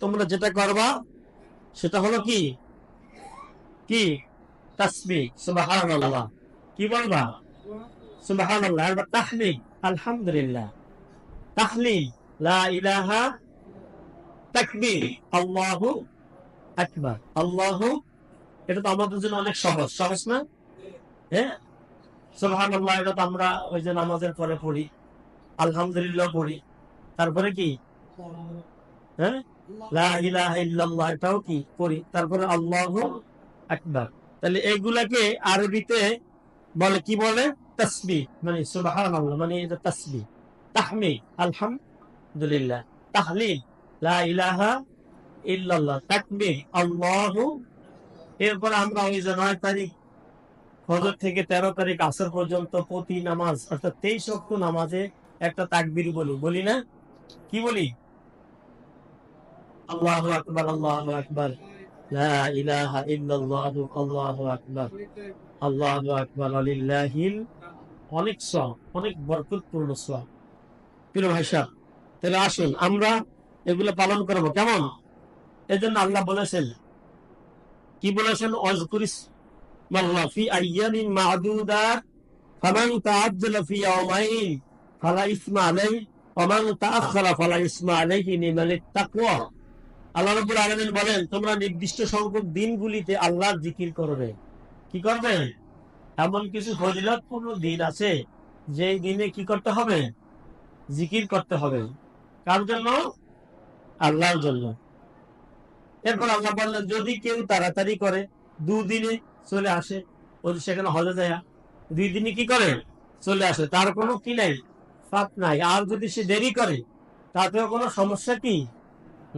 তোমরা যেটা করবা সেটা হলো কি কি তাসবিহ সুবহানাল্লাহ। কি বলবা? সুবহানাল্লাহ। আর তাহলিল আলহামদুলিল্লাহ, তাহলিল লা ইলাহা, তাকবীর আল্লাহু আকবার। আল্লাহু, এটা তো আমাদের জন্য অনেক সহজ, সহজ না? হ্যাঁ, সুবহানাল্লাহ এটা তো আমরা ওই যে নামাজের পরে পড়ি, আলহামদুলিল্লাহ পড়ি, তারপরে কি হ্যাঁ লা ইলাহা ইল্লাল্লাহ এটাও কি পড়ি, তারপরে আল্লাহু আকবার। তাহলে এইগুলাকে আরবিতে বলে কি বলে? তাসবিহ, মানে সুবহানাল্লাহ মানে এটা তাসবিহ। তাহমিদ আলহামদুলিল্লাহ, তাহলিল লা ইলাহা ইল্লাল্লাহ, তাকবীর আল্লাহু। এরপর আমরা ওই যে 9 তারিখ ফজর থেকে 13 তারিখ আসর পর্যন্ত প্রতি নামাজ অর্থাৎ 23 ওয়াক্ত নামাজে একটা তাকবীর বলি, বলি না? কি বলি? আল্লাহু আকবার, আল্লাহু আকবার, লা ইলাহা ইল্লাল্লাহ, আল্লাহু আকবার, আল্লাহু আকবার, লিল্লাহিল। অনেক সওয়াব, অনেক বরকতপূর্ণ সওয়াব। প্রিয় ভাই সাহেব, তাহলে আসুন আমরা এগুলো পালন করব, কেমন? এজন্য আল্লাহ বলেছেন, কি বলেছেন? ওয়াজকুরিস মাল্লাহ ফি আইয়ামিন মা'দুদাত ফামান তাআজ্জালা ফি ইয়াওমাইন ফালা ইসমা আলাইহি ওয়া মান তাআখারা ফালা ইসমা আলাইহি লিমানিত তাকওয়া। আল্লাহ রাব্বুল আলামিন বলেন, তোমরা নির্দিষ্ট সংখ্যক দিনগুলিতে আল্লাহর জিকির করবে। কি করবে? এমন কিছু ফজিলতপূর্ণ দিন আছে যে দিনে কি করতে হবে? জিকির করতে হবে। কার জন্য? আল্লাহর জন্য। এরপর আল্লাহ বললেন, যদি কেউ তাড়াতাড়ি করে, দুদিনে চলে আসে, ওই সেখানে হজে যায় 2 দিনে কি করে চলে আসে, তার কোনো কি নাই, ফাঁক নাই। আর যদি সে দেরি করে তাতেও কোনো সমস্যা কি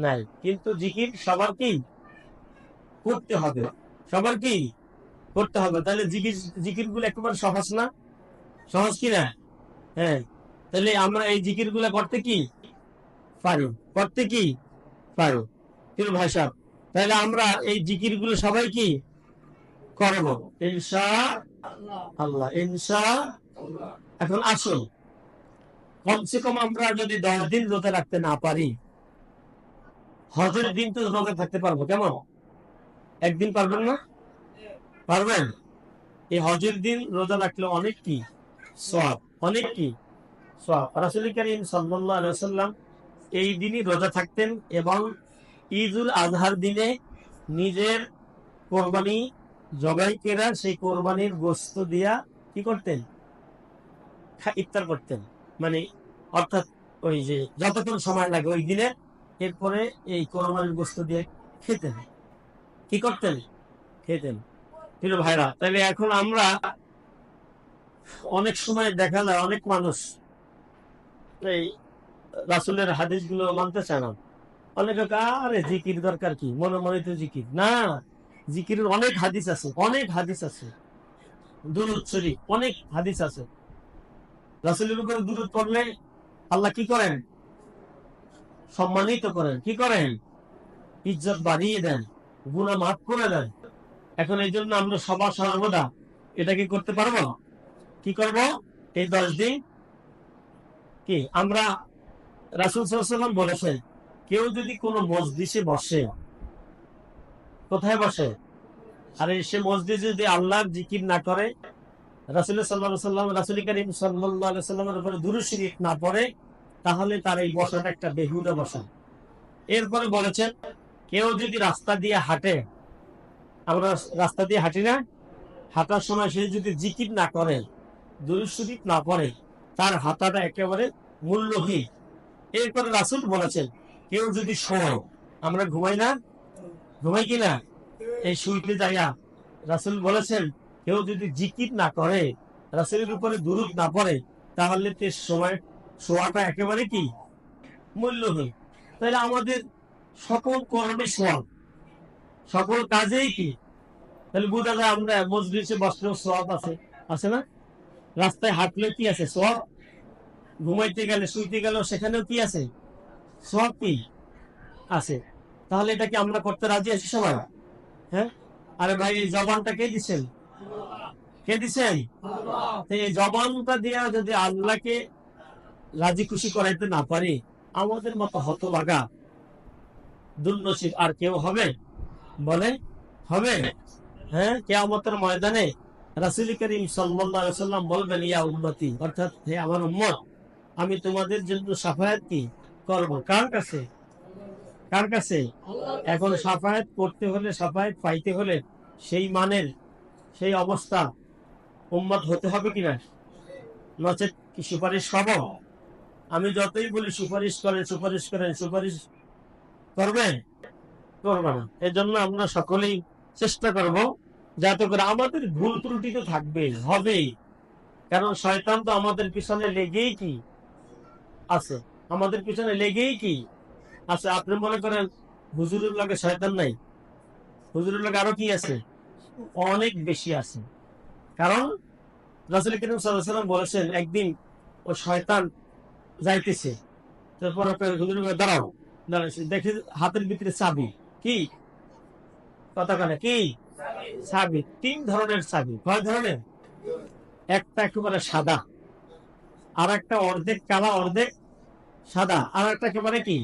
নাই। কিন্তু জিকির সবার কি করতে হবে, সবার কি করতে হবে। তাহলে জিকির, জিকির গুলো একেবারে সহজ না? সহজ কি না? হ্যাঁ। তাহলে আমরা এই জিকির গুলা করতে কি পারি, করতে কি পারি। প্রিয় ভাই সাহেব, তাহলে আমরা এই জিকির গুলো সবাই কি করব ইনশাআল্লাহ, ইনশাআল্লাহ। এখন আসুন, কমসে কম আমরা যদি 10 দিন রোজা রাখতে না পারি, হজের দিন তো রোজা থাকতে পারবো, কেমন? একদিন পারবেন না? পারবেন? এই হজের দিন রোজা রাখলে অনেক কি সওয়াব, অনেক কি সওয়াব। রাসূল করিম সাল্লাল্লাহু আলাইহি ওয়াসাল্লাম এই দিনই রোজা থাকতেন এবং ঈদুল আজহার দিনে নিজের কোরবানি জবাই কেরা সেই কোরবানির গোশত দিয়া কি করতেন? ইফতার করতেন। মানে অর্থাৎ ওই যে যতক্ষণ সময় লাগে ওই দিনে, এরপরে এই কোরবানির গোশত দিয়ে খেতেন। কি করতেন? খেতেন। প্রিয় ভাইরা, তাহলে এখন আমরা অনেক সময় দেখা যায় অনেক মানুষ এই রাসূলের হাদিস গুলো মানতে চায় না। অনেকে আরে জিকির দরকার কি, মনে মনে তো জিকির না। জিকিরের অনেক হাদিস আছে, অনেক হাদিস আছে। দুরূদ শরীফ অনেক হাদিস আছে। রাসূলের উপরে দুরূদ পড়লে আল্লাহ কি করেন? সম্মানিত করেন। কি করেন? ইজ্জত বাড়িয়ে দেন, গুনাহ মাফ করে দেন। এখন এই জন্য আমরা সবার সর্বদা এটা কি করতে পারবো? কি করব? এই 10 দিন কি আমরা, রাসূল সাল্লাল্লাহু আলাইহি ওয়াসাল্লাম বলেছেন, কেউ যদি কোনো মজলিসে বসে, কোথায় বসে? আরে সে মসজিদে যদি আল্লাহর জিকির না করে, রাসূল সাল্লাল্লাহু আলাইহি ওয়াসাল্লাম, রাসূল করিম সাল্লাল্লাহু আলাইহি ওয়াসাল্লামের উপরে দুরূদ শরীফ না পড়ে, তাহলে তার এই বসাটা একটা বেহুদা বসা। এরপরে বলেছেন, কেউ যদি রাস্তা দিয়ে হাঁটে, আমরা রাস্তা দিয়ে হাঁটি না, হাঁটার সময় সে যদি জিকির না করে, দুরূদ শরীফ না পড়ে, তার হাঁটাটা একেবারে মূল্যহীন। এরপরে রাসূল বলেছেন, কেউ যদি শোয়, আমরা ঘুমাই না, ঘুমাই কিনা, এই শুইতে যাইয়া রাসূল বলেছেন, কেউ যদি জিকির না করে, রাসূলের উপরে দুরূদ না পড়ে, তাহলে তে সময় শোয়াটা একেবারে কি মূল্যহীন। তাহলে আমাদের সকল কর্মে সওয়াব, সকল কাজেই কি, তাহলে বোঝা যায় আমরা মজলিসে বসলেও সওয়াব আছে, আছে না? রাস্তায় হাঁটলে কি আছে? সওয়াব। ঘুমাইতে গেলে, শুইতে গেলেও সেখানেও কি আছে? সওয়াব কি আছে। তাহলে এটা কি আমরা করতে রাজি আছি সবাই? হ্যাঁ। আরে ভাই, এই জবানটা কে দিচ্ছেন? কে দিচ্ছেন? এই জবানটা দিয়ে যদি আল্লাহকে রাজি খুশি করাইতে না পারি, আমাদের মতো হতভাগা দুর্নসিব আর কেউ হবে? বলে হবে? হ্যাঁ, কিয়ামতের ময়দানে রাসূল করিম সাল্লাল্লাহু আলাইহি সাল্লাম বলবেন, ইয়া উম্মতি, অর্থাৎ হে আমার উম্মত, আমি তোমাদের জন্য শাফায়াত কি করব। কার কাছে? কার কাছে? এখন শাফায়াত করতে হলে, শাফায়াত পাইতে হলে সেই মানের, সেই অবস্থা উম্মত হতে হবে কিনা? নচেৎ কি সুপারিশ পাবো? আমি যতই বলি সুপারিশ করেন, সুপারিশ করেন, সুপারিশ করবেন? করবে না। এই জন্য আমরা সকলেই চেষ্টা করব যাতে করে, আমাদের ভুল ত্রুটি তো থাকবেই, হবেই, কারণ শয়তান তো আমাদের পিছনে লেগেই কি আছে, আমাদের পিছনে লেগেই কি আছে। আপনি মনে করেন হুজুরের লগে শয়তান নাই? হুজুরের লগে আরো কি আছে? অনেক বেশি আছে। কারণ রাসূল করিম সাল্লাল্লাহু আলাইহি ওয়াসাল্লাম বলেছেন, একদিন ও শয়তান যাইতেছে, তারপর হুজুর বলে, দাঁড়াও, দাঁড়াইছে, দেখে হাতের ভিতরে চাবি। কি কথা কানে? কি চাবি? 3 ধরনের চাবি। কয় ধরনের? একটা একেবারে সাদা, আর একটা অর্ধেক কালা অর্ধেক সাদা, আর একটা একেবারে কি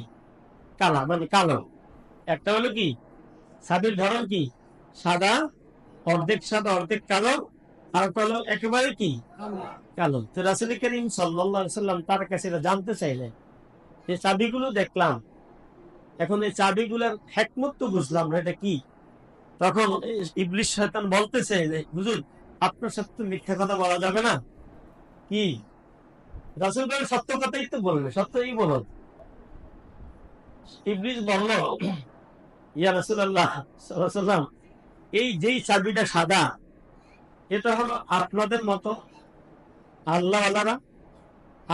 কালা, মানে কালো। একটা হলো কি চাবির ধরন কি সাদা, অর্ধেক সাদা অর্ধেক কালো, আর একটা হলো একেবারে কি কালো। তো রাসূল করিম সাল্লাল্লাহু আলাইহি সাল্লাম তার কাছে এটা জানতে চাইলেন। এই চাবিগুলো দেখলাম, এখন এই চাবিগুলোর হিকমত তো বুঝলাম না, এটা কি? তখন ইবলিস শয়তান বলতেছে যে, হুজুর, আপনার সাথে তো মিথ্যা কথা বলা যাবে না। কি? রাসূল বলেন, সত্য কথাই তো বলবে, সত্যই বলো। ইবলিস বলল, ইয়া রাসূলুল্লাহ সাল্লাল্লাহু আলাইহি ওয়াসাল্লাম, এই যেই চাবিটা সাদা, এটা হলো আপনাদের মতো আল্লাহ আল্লাহরা,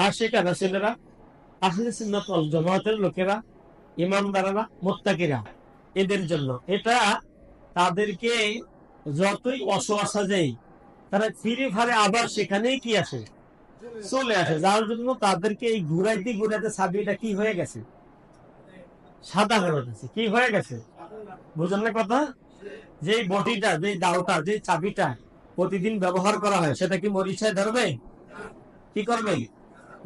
আশিকা রাসূলেরা, আহলে সুন্নাত ওয়াল জামাতের লোকেরা, ইমানদাররা, মুত্তাকিরা, এদের জন্য এটা। তাদেরকে যতই অসুয়াশা দেয়, তারা ফিরে ফারে আবার সেখানেই কি আসে, চলে আসে। যার জন্য তাদেরকে এই ঘুরাইতে ঘুরাইতে চাবিটা কি হয়ে গেছে, সাদা হয়ে গেছে। কি হয়ে গেছে? বুঝলেন না কথা? যে বটিটা, যে দাওটা, যে চাবিটা প্রতিদিন ব্যবহার করা হয়, সেটা কি মরিচায় ধরবে? কি করবে?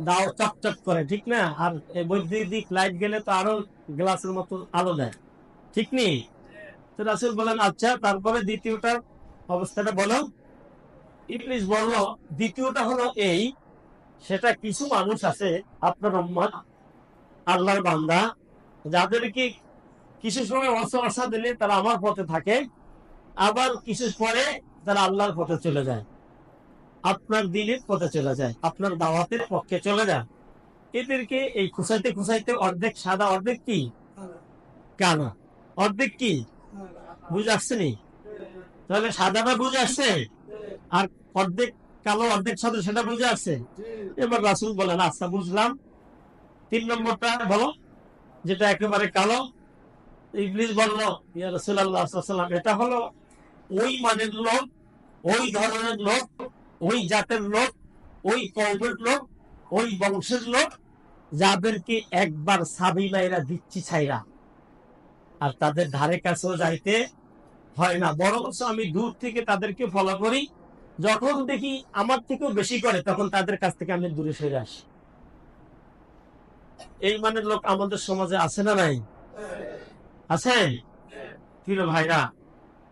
দাও চকচক করে, ঠিক না? আর বৈদ্যুতিক লাইট গেলে তো আরো গ্লাসের মতো আলো দেয়, ঠিক নেই? তো রাসূল বলেন, আচ্ছা, তারপরে দ্বিতীয়টা অবস্থাটা বলো। ইবলিস বলল, দ্বিতীয়টা হলো এই, সেটা কিছু মানুষ আছে আপনার উম্মত, আল্লাহর বান্দা, যাদেরকে কিছু সময় অসহসা দিলে তারা আমার পথে থাকে, আবার কিছু পরে তারা আল্লাহর পথে চলে যায়, আপনার দিনের পথে চলে যায়, আপনার দাওয়াতের পক্ষে চলে যায়। এদেরকে এই খুঁচাইতে খুঁচাইতে অর্ধেক সাদা অর্ধেক কি কালো, অর্ধেক কি বুঝে আসছে নি? তাহলে সাদাটা বুঝে আসছে, আর অর্ধেক কালো অর্ধেক সাদা, সেটা বুঝে আসছে। এবার রাসূল বলেন, আচ্ছা বুঝলাম, 3 নম্বরটা বলো, যেটা একেবারে কালো। ইবলিস বলল, ইয়া রাসূলুল্লাহ সাল্লাল্লাহু আলাইহি ওয়াসাল্লাম, এটা হলো ওই মানের লোক, ওই ধরনের লোক, ওই জাতের লোক, ওই কওমের লোক, ওই বংশের লোক, যাদেরকে একবার সাবি মাইরা দিচ্ছি ছাইরা, আর তাদের ধারে কাছেও যাইতে হয় না, বরঞ্চ আমি দূর থেকে তাদেরকে ফলো করি। যখন দেখি আমার থেকেও বেশি করে, তখন তাদের কাছ থেকে আমি দূরে সরে আসি। এই মানের লোক আমাদের সমাজে আছে না নাই? আছে? প্রিয় ভাইরা,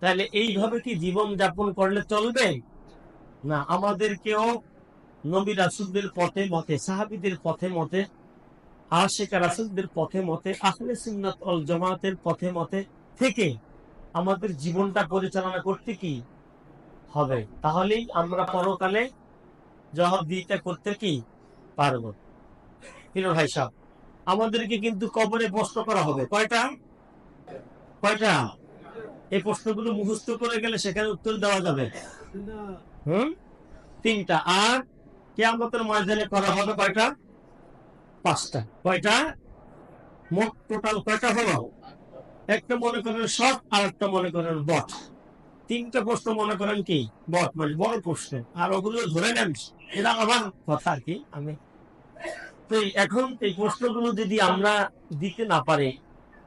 তাহলে এইভাবে কি জীবন যাপন করলে চলবে? না, আমাদেরকেও নবী রাসূলদের পথে মতে, সাহাবীদের পথে মতে, আশিকা রাসূলদের পথে মতে, আহলে সুন্নাত ওয়াল জামাতের পথে মতে থেকে আমাদের জীবনটা পরিচালনা করতে কি হবে। তাহলেই আমরা পরকালে জবাবদিহিতা করতে কি পারবো। প্রিয় ভাই সাহেব, আমাদেরকে কিন্তু কবরে প্রশ্ন করা হবে। কয়টা? কয়টা? এই প্রশ্নগুলো মুখস্থ করে গেলে সেখানে উত্তর দেওয়া যাবে। হুম, 3টা। আর কিয়ামতের ময়দানে করা হবে কয়টা? 5টা। কয়টা? মোট টোটাল কয়টা হলো? একটা মনে করেন সৎ, আর একটা মনে করেন বট। 3টা প্রশ্ন মনে করেন কি বট, মানে বড় প্রশ্ন, আর ওগুলো ধরে নেন, এটা আমার কথা আর কি। আমি তো এখন এই প্রশ্নগুলো যদি আমরা দিতে না পারি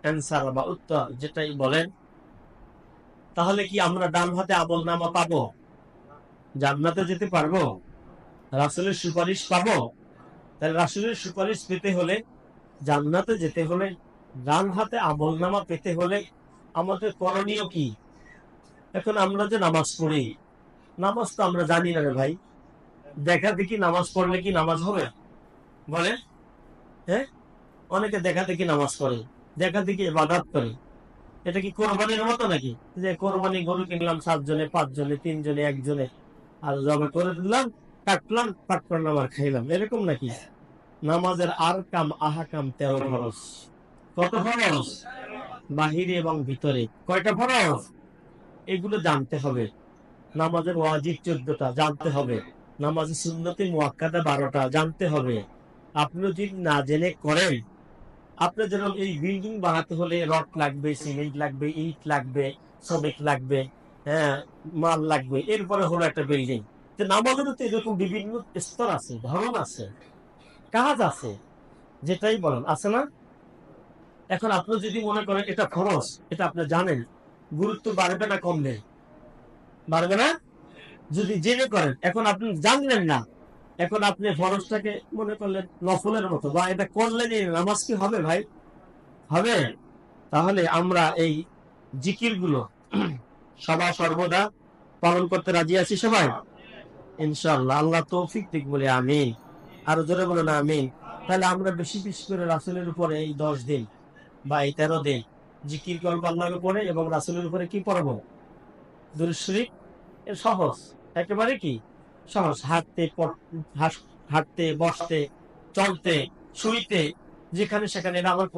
অ্যান্সার বা উত্তর যেটাই বলেন, তাহলে কি আমরা ডান হাতে আমল নামা পাবো? জান্নাতে যেতে পারবো? রাসূলের সুপারিশ পাবো? তাহলে রাসূলের সুপারিশ পেতে হলে, জান্নাতে যেতে হলে, ডান হাতে আমল নামা পেতে হলে আমাদের করণীয় কি? এখন আমরা যে নামাজ পড়ি, নামাজ তো আমরা জানি না রে ভাই। দেখা দেখি নামাজ পড়লে কি নামাজ হবে? বলে, হ্যাঁ, অনেকে দেখা দেখি নামাজ পড়ে, দেখা দেখি ইবাদত করে। এটা কি কোরবানির মতো নাকি? যে কোরবানি গরু কিনলাম 7 জনে 5 জনে 3 জনে 1 জনে, আর জবে করে দিলাম, কাটলাম, পাক করলাম আর খাইলাম, এরকম নাকি? নামাজের আর কাম আহাকাম 13 ফরজ। কত ফরজ? বাহিরে এবং ভিতরে কয়টা ফরজ? এগুলো জানতে হবে। নামাজের ওয়াজিব 14টা জানতে হবে। নামাজের সুন্নতে মুআক্কাদা 12টা জানতে হবে। আপনি যদি না জেনে করেন, আপনার যেরকম এই বিল্ডিং বানাতে হলে রড লাগবে, সিমেন্ট লাগবে, ইট লাগবে, শ্রমিক লাগবে, হ্যাঁ, মাল লাগবে, এরপরে হলো একটা বিল্ডিং। তো নামাজেরও তো এরকম বিভিন্ন স্তর আছে, ধরন আছে, কাজ আছে, যেটাই বলেন আছে না? এখন আপনি যদি মনে করেন এটা খরচ, এটা আপনি জানেন, গুরুত্ব বাড়বে না কমবে? বাড়বে না? যদি জেনে করেন। এখন আপনি জানলেন না, এখন আপনি ফরজটাকে মনে করলেন নফলের মতো, বা এটা করলেন, এই নামাজ কি হবে ভাই? হবে? তাহলে আমরা এই জিকির গুলো সদা সর্বদা পালন করতে রাজি আছি সবাই, ইনশাআল্লাহ। আল্লাহ তৌফিক দিক বলে আমিন। আরো জোরে বলে না আমিন। তাহলে আমরা বেশি বেশি করে রাসূলের উপরে এই 10 দিন বা এই 13 দিন জিকির করবো আল্লাহর উপরে, এবং রাসূলের উপরে কি পড়বো? দুরূদ শরীফ। এর সহজ, একেবারে কি সহজ। হাঁটতে, বসতে, চলতে, শুইতে, যেখানে সেখানে, এটা আমার